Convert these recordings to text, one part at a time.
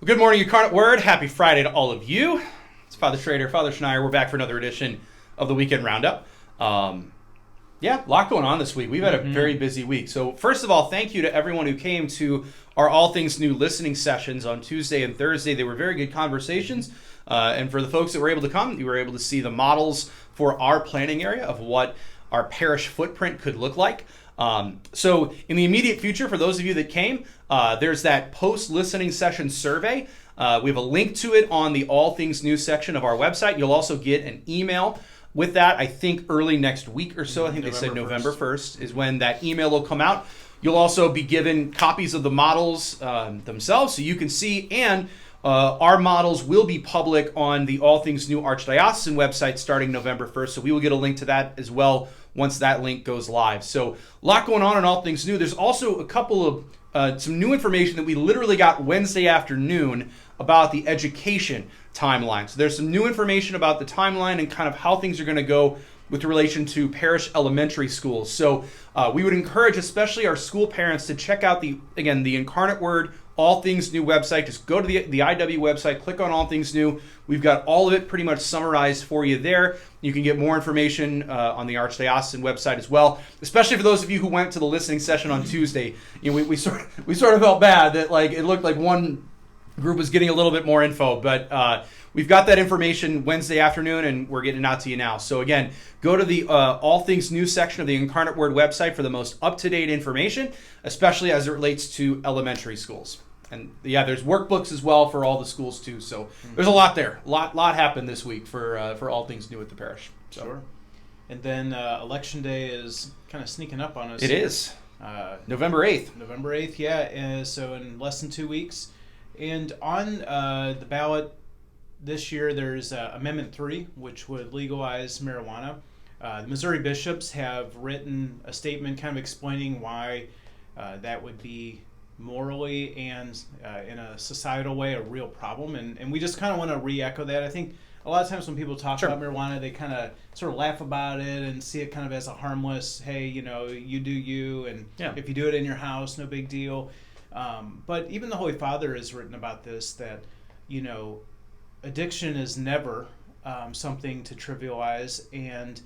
Good morning, Incarnate Word. Happy Friday to all of you. It's Father Schrader, Father Schneier. We're back for another edition of the Weekend Roundup. A lot going on this week. We've had a very busy week. So first of all, thank you to everyone who came to our All Things New listening sessions on Tuesday and Thursday. They were very good conversations. And for the folks that were able to come, you were able to see the models for our planning area of what our parish footprint could look like. So in the immediate future, for those of you that came, there's that post-listening session survey. We have a link to it on the All Things New section of our website. You'll also get an email with that, I think, early next week or so. I think they said November 1st is when that email will come out. You'll also be given copies of the models themselves so you can see, and our models will be public on the All Things New Archdiocesan website starting November 1st. So we will get a link to that as well once that link goes live. So a lot going on in All Things New. There's also a couple of some new information that we literally got Wednesday afternoon about the education timeline. So there's some new information about the timeline and kind of how things are going to go with relation to parish elementary schools. So we would encourage especially our school parents to check out the Incarnate Word All Things New website. Just go to the IW website, click on All Things New. We've got all of it pretty much summarized for you there. You can get more information on the Archdiocesan website as well, especially for those of you who went to the listening session on Tuesday. You know, we sort of felt bad that it looked like one group was getting a little bit more info, but we've got that information Wednesday afternoon, and we're getting it out to you now. So again, go to the All Things News section of the Incarnate Word website for the most up-to-date information, especially as it relates to elementary schools. And there's workbooks as well for all the schools too. So there's a lot there. A lot happened this week for All Things New at the parish. So. Sure. And then Election Day is kind of sneaking up on us. It is. November 8th. November 8th, yeah. So in less than 2 weeks. And on the ballot this year, there's Amendment 3, which would legalize marijuana. The Missouri bishops have written a statement kind of explaining why that would be morally and in a societal way a real problem. And we just kind of want to re-echo that. I think a lot of times when people talk about marijuana, they kind of sort of laugh about it and see it kind of as a harmless, hey, you do you, and if you do it in your house, no big deal. But even the Holy Father has written about this, that, addiction is never something to trivialize, and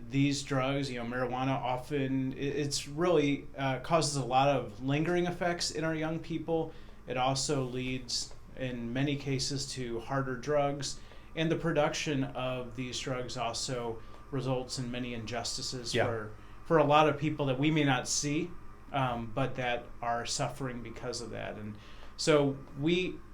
these drugs, marijuana, often it's really causes a lot of lingering effects in our young people. It also leads, in many cases, to harder drugs, and the production of these drugs also results in many injustices for a lot of people that we may not see, but that are suffering because of that. And so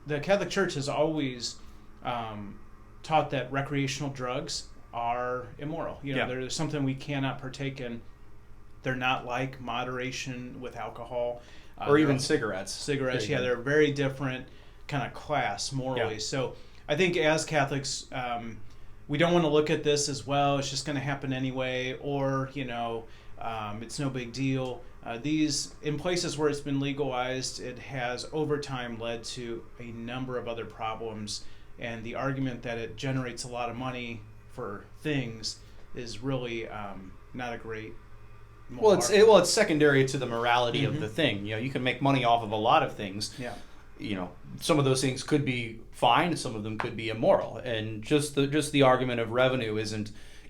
the Catholic Church has always taught that recreational drugs are immoral. There's something we cannot partake in. They're not like moderation with alcohol. Or even cigarettes. Cigarettes, they're a very different kind of class morally. Yeah. So I think as Catholics, we don't want to look at this as, well, it's just going to happen anyway, or, it's no big deal. These, in places where it's been legalized, it has over time led to a number of other problems, and the argument that it generates a lot of money for things is really not a great argument. It's secondary to the morality of the thing. You can make money off of a lot of things. Yeah. Some of those things could be fine, some of them could be immoral, and just the argument of revenue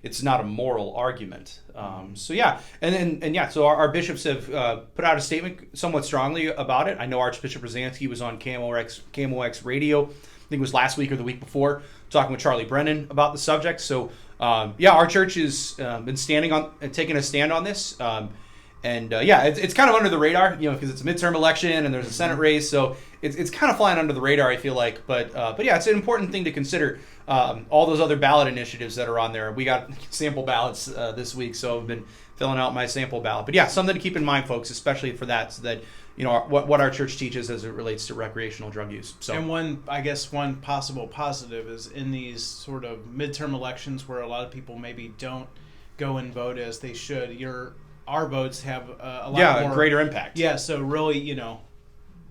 it's not a moral argument. So our bishops have put out a statement somewhat strongly about it. I know Archbishop Rosansky was on KMOX radio, I think it was last week or the week before, talking with Charlie Brennan about the subject. So our church has been taking a stand on this. It's kind of under the radar, because it's a midterm election and there's a Senate race, so it's kind of flying under the radar, I feel like. But it's an important thing to consider. All those other ballot initiatives that are on there. We got sample ballots this week, so I've been filling out my sample ballot. But something to keep in mind, folks, especially for that, so that what our church teaches as it relates to recreational drug use. So, and one possible positive is in these sort of midterm elections where a lot of people maybe don't go and vote as they should. Our votes have a lot more greater impact. Yeah, so really,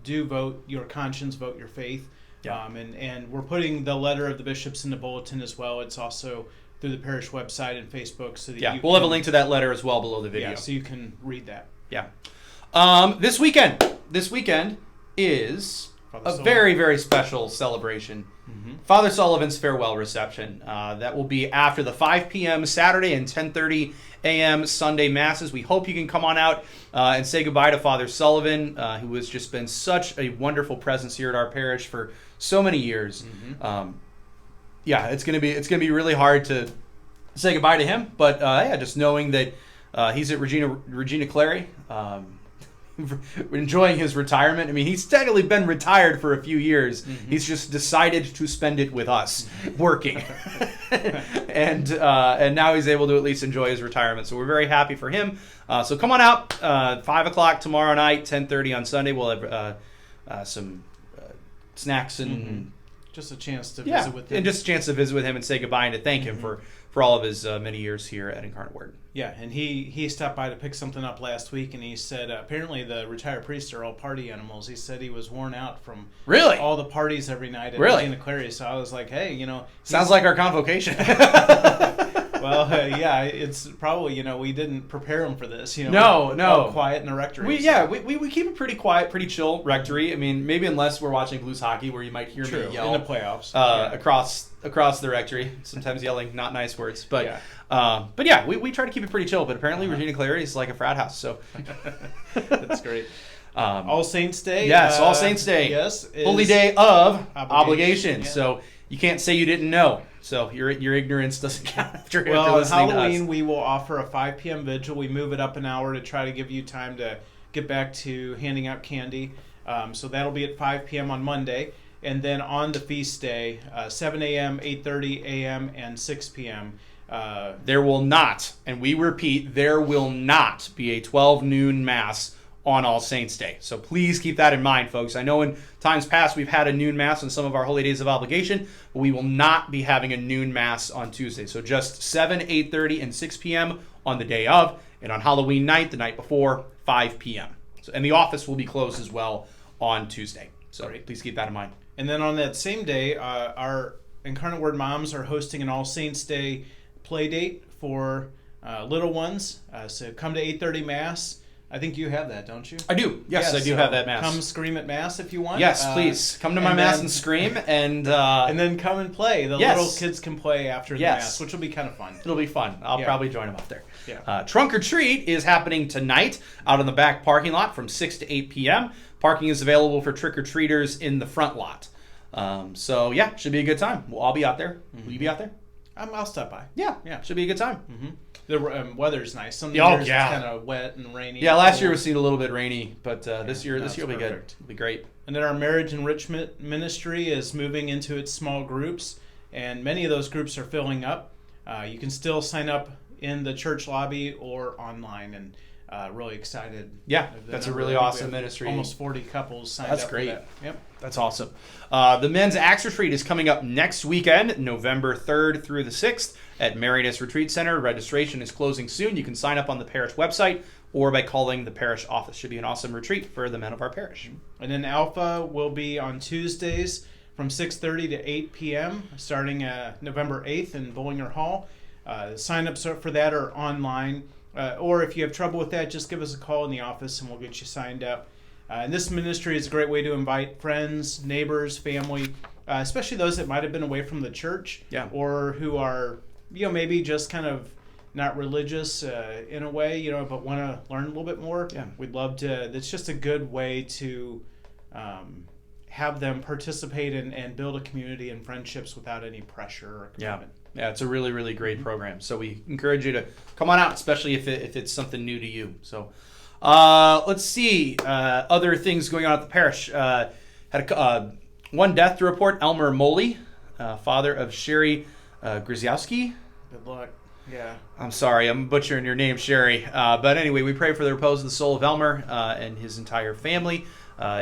do vote your conscience, vote your faith. Yeah. And we're putting the letter of the bishops in the bulletin as well. It's also through the parish website and Facebook, so that we'll have a link to that letter as well below the video. Yeah, so you can read that. Yeah. This weekend is Father a Sullivan. very, very special celebration. Father Sullivan's farewell reception. That will be after the 5 p.m. Saturday and 10:30 a.m. Sunday masses. We hope you can come on out and say goodbye to Father Sullivan, who has just been such a wonderful presence here at our parish for so many years. It's gonna be really hard to say goodbye to him, but just knowing that he's at Regina Clary. Enjoying his retirement. I mean, he's technically been retired for a few years. He's just decided to spend it with us, working, and now he's able to at least enjoy his retirement. So we're very happy for him. So come on out, 5 o'clock tomorrow night, 10:30 on Sunday. We'll have some snacks and just a chance to visit with him. And just a chance to visit with him and say goodbye and to thank him for all of his many years here at Incarnate Word. Yeah, and he stopped by to pick something up last week, and he said apparently the retired priests are all party animals. He said he was worn out from all the parties every night at Regina Clary. So I was like, hey, sounds like our convocation. Well, it's probably, we didn't prepare him for this. No. Quiet in the rectory. We keep it pretty quiet, pretty chill rectory. I mean, maybe unless we're watching Blues hockey, where you might hear me yell in the playoffs across the rectory, sometimes yelling not nice words. But we try to keep it pretty chill. But apparently, Regina Clary is like a frat house. So that's great. All Saints Day. Yes, All Saints Day. Yes, Holy Day of Obligation. Yeah. So you can't say you didn't know. So your ignorance doesn't count after listening on to Halloween, us. we will offer a 5 p.m. vigil. We move it up an hour to try to give you time to get back to handing out candy. So that'll be at 5 p.m. on Monday. And then on the feast day, 7 a.m., 8:30 a.m., and 6 p.m. There will not, and we repeat, there will not be a 12 noon Mass on All Saints Day. So please keep that in mind, folks. I know in times past we've had a noon Mass on some of our Holy Days of Obligation, but we will not be having a noon Mass on Tuesday. So just 7, 8:30, and 6 p.m. on the day of, and on Halloween night, the night before, 5 p.m. So, and the office will be closed as well on Tuesday. So please keep that in mind. And then on that same day, our Incarnate Word moms are hosting an All Saints Day play date for little ones. So come to 8:30 Mass. I think you have that, don't you? I do. Yes, I do have that Mass. Come scream at Mass if you want. Yes, please. Come to my Mass and scream. And then come and play. The little kids can play after the Mass, which will be kind of fun. It'll be fun. I'll probably join them up there. Yeah. Trunk or Treat is happening tonight out in the back parking lot from 6 to 8 p.m. Parking is available for trick-or-treaters in the front lot. Should be a good time. I'll be out there. Will you be out there? I'll stop by. Yeah. Should be a good time. The weather's nice. Some years it's kind of wet and rainy. Yeah, last year was seen a little bit rainy, but this year will be good. It'll be great. And then our marriage enrichment ministry is moving into its small groups, and many of those groups are filling up. You can still sign up in the church lobby or online, and really excited. Yeah, that's a really awesome ministry. Almost 40 couples signed up. That's great. For that. Yep. That's awesome. The Men's Axe Retreat is coming up next weekend, November 3rd through the 6th at Marinus Retreat Center. Registration is closing soon. You can sign up on the parish website or by calling the parish office. Should be an awesome retreat for the men of our parish. And then Alpha will be on Tuesdays from 6:30 to 8 p.m. starting November 8th in Bollinger Hall. Sign-ups for that are online. Or if you have trouble with that, just give us a call in the office and we'll get you signed up. And this ministry is a great way to invite friends, neighbors, family, especially those that might have been away from the church or who are, maybe just kind of not religious in a way, but want to learn a little bit more. Yeah. We'd love to. It's just a good way to have them participate and build a community and friendships without any pressure or commitment. Yeah, it's a really, really great program. So we encourage you to come on out, especially if it's something new to you. So let's see. Other things going on at the parish. Had one death to report. Elmer Moley, father of Sherry Grzyowski. Good luck. Yeah. I'm sorry, I'm butchering your name, Sherry. But anyway, we pray for the repose of the soul of Elmer and his entire family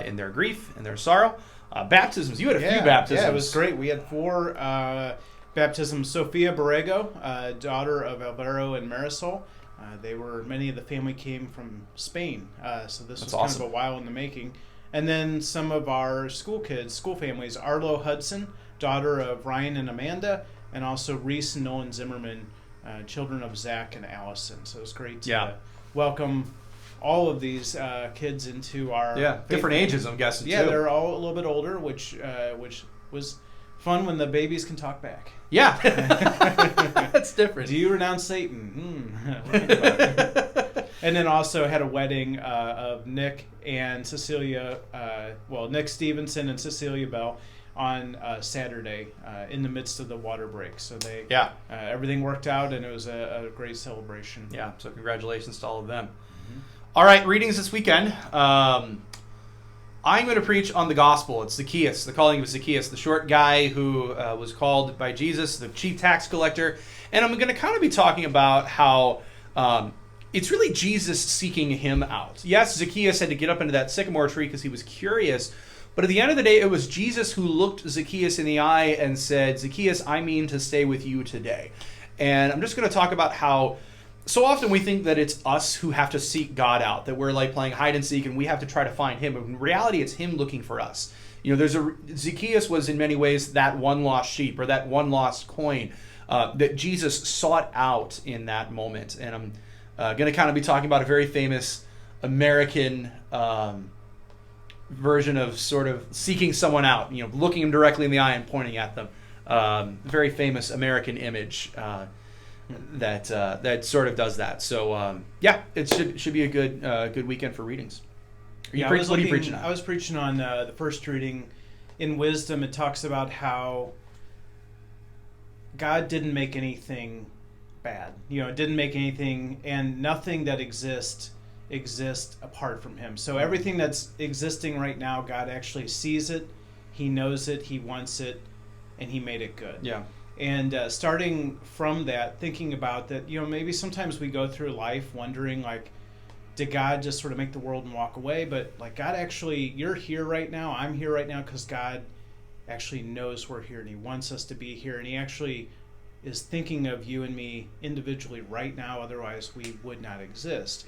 in their grief and their sorrow. Baptisms. You had a few baptisms. Yeah, it was great. We had 4 baptisms. Sophia Borrego, daughter of Alvaro and Marisol. Many of the family came from Spain. So this was kind of a while in the making. And then some of our school families, Arlo Hudson, daughter of Ryan and Amanda, and also Reese and Nolan Zimmerman, children of Zach and Allison. So it was great to welcome all of these kids into our different ages, I'm guessing. Yeah, too. they're all a little bit older, which was fun when the babies can talk back. Yeah, that's different. Do you renounce Satan? We'll think about it. And then also had a wedding of Nick and Cecilia, Nick Stevenson and Cecilia Bell on Saturday in the midst of the water break. So everything worked out, and it was a great celebration. Yeah, so congratulations to all of them. Mm-hmm. All right, readings this weekend. I'm going to preach on the gospel. It's Zacchaeus, the calling of Zacchaeus, the short guy who was called by Jesus, the chief tax collector. And I'm going to kind of be talking about how it's really Jesus seeking him out. Yes, Zacchaeus had to get up into that sycamore tree because he was curious. But at the end of the day, it was Jesus who looked Zacchaeus in the eye and said, Zacchaeus, I mean to stay with you today. And I'm just going to talk about how so often we think that it's us who have to seek God out, that we're like playing hide and seek and we have to try to find him. But in reality, it's him looking for us. You know, Zacchaeus was in many ways that one lost sheep or that one lost coin that Jesus sought out in that moment. And I'm going to kind of be talking about a very famous American version of sort of seeking someone out, you know, looking him directly in the eye and pointing at them. Very famous American image that sort of does that. So it should be a good weekend for readings. What are you preaching on? I was preaching on the first reading in Wisdom. It talks about how God didn't make anything bad. You know, it didn't make anything, and nothing that exists apart from him. So everything that's existing right now, God actually sees it, he knows it, he wants it, and he made it good. Yeah. And starting from that, thinking about that, you know, maybe sometimes we go through life wondering, like, did God just sort of make the world and walk away? But, like, God actually, you're here right now, I'm here right now because God actually knows we're here and he wants us to be here. And he actually is thinking of you and me individually right now, otherwise we would not exist.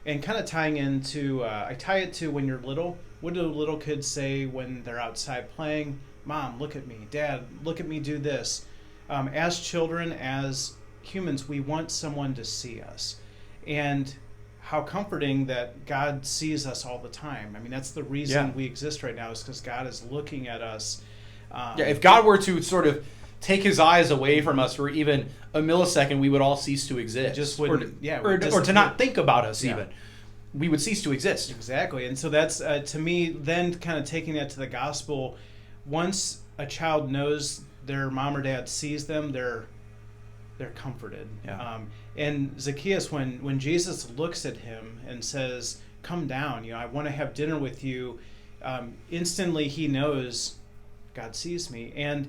And kind of tying into, I tie it to when you're little. What do little kids say when they're outside playing? Mom, look at me. Dad, look at me do this. As children, as humans, we want someone to see us. And how comforting that God sees us all the time. I mean, that's the reason we exist right now, is because God is looking at us. If God were to sort of take his eyes away from us for even a millisecond, we would all cease to exist. Just wouldn't, or to not think about us even. We would cease to exist. Exactly. And so that's, to me, then kind of taking that to the gospel. Once a child knows their mom or dad sees them, they're comforted. Yeah. And Zacchaeus, when Jesus looks at him and says, come down, you know, I want to have dinner with you, instantly he knows God sees me. And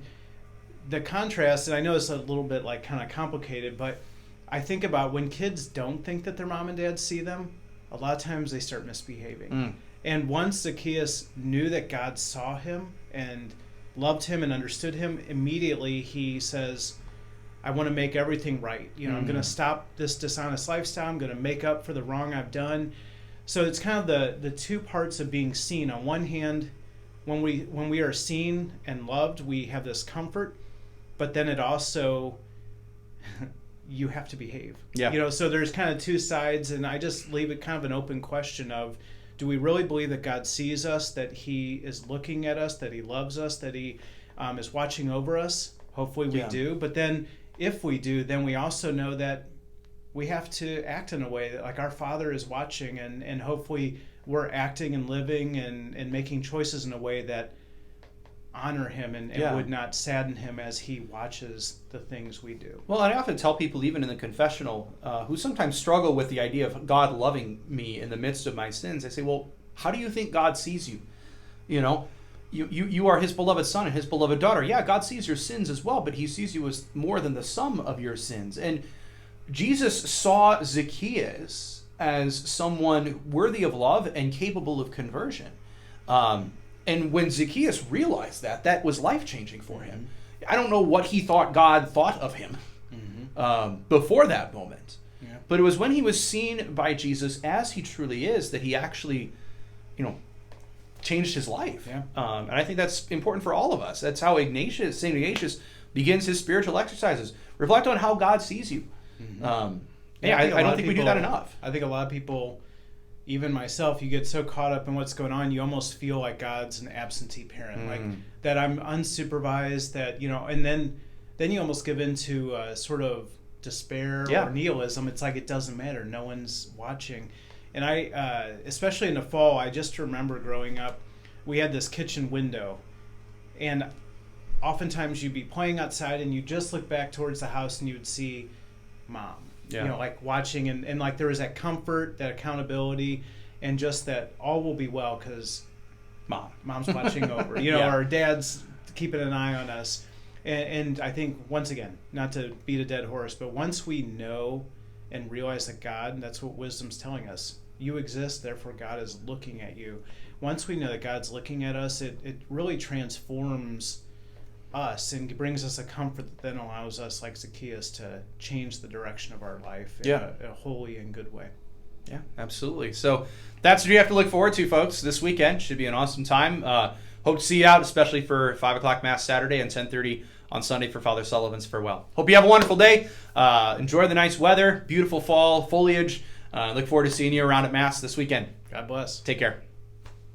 the contrast, and I know it's a little bit like kind of complicated, but I think about when kids don't think that their mom and dad see them, a lot of times they start misbehaving. And once Zacchaeus knew that God saw him and loved him and understood him, immediately he says, I want to make everything right. You know, I'm going to stop this dishonest lifestyle. I'm going to make up for the wrong I've done. So it's kind of the two parts of being seen. On one hand, when we are seen and loved, we have this comfort, but then it also you have to behave. Yeah. You know, so there's kind of two sides, and I just leave it kind of an open question of, do we really believe that God sees us, that he is looking at us, that he loves us, that he is watching over us? Hopefully we do. But then if we do, then we also know that we have to act in a way that, like, our Father is watching, and hopefully we're acting and living and making choices in a way that honor him and would not sadden him as he watches the things we do. Well, I often tell people, even in the confessional, who sometimes struggle with the idea of God loving me in the midst of my sins, I say, well, how do you think God sees you? You know, you are his beloved son and his beloved daughter. Yeah, God sees your sins as well, but he sees you as more than the sum of your sins. And Jesus saw Zacchaeus as someone worthy of love and capable of conversion. And when Zacchaeus realized that was life-changing for him. I don't know what he thought God thought of him before that moment. Yeah. But it was when he was seen by Jesus as he truly is that he actually, you know, changed his life. Yeah. And I think that's important for all of us. That's how St. Ignatius begins his spiritual exercises. Reflect on how God sees you. I don't think we do that enough. I think a lot of people, even myself, you get so caught up in what's going on, you almost feel like God's an absentee parent, like that I'm unsupervised, that, and then you almost give into sort of despair or nihilism. It's like it doesn't matter, no one's watching. And I, especially in the fall, I just remember growing up, we had this kitchen window, and oftentimes you'd be playing outside and you just look back towards the house and you would see Mom. Like watching, and like there was that comfort, that accountability, and just that all will be well because mom's watching over, or dad's keeping an eye on us. And I think, once again, not to beat a dead horse, but once we know and realize that God, and that's what wisdom's telling us, you exist, therefore God is looking at you. Once we know that God's looking at us, it really transforms us and brings us a comfort that then allows us, like Zacchaeus, to change the direction of our life in a holy and good way. Yeah, absolutely. So that's what you have to look forward to, folks. This weekend should be an awesome time. Hope to see you out, especially for 5 o'clock Mass Saturday and 10:30 on Sunday for Father Sullivan's farewell. Hope you have a wonderful day. Enjoy the nice weather, beautiful fall foliage. Look forward to seeing you around at Mass this weekend. God bless. Take care.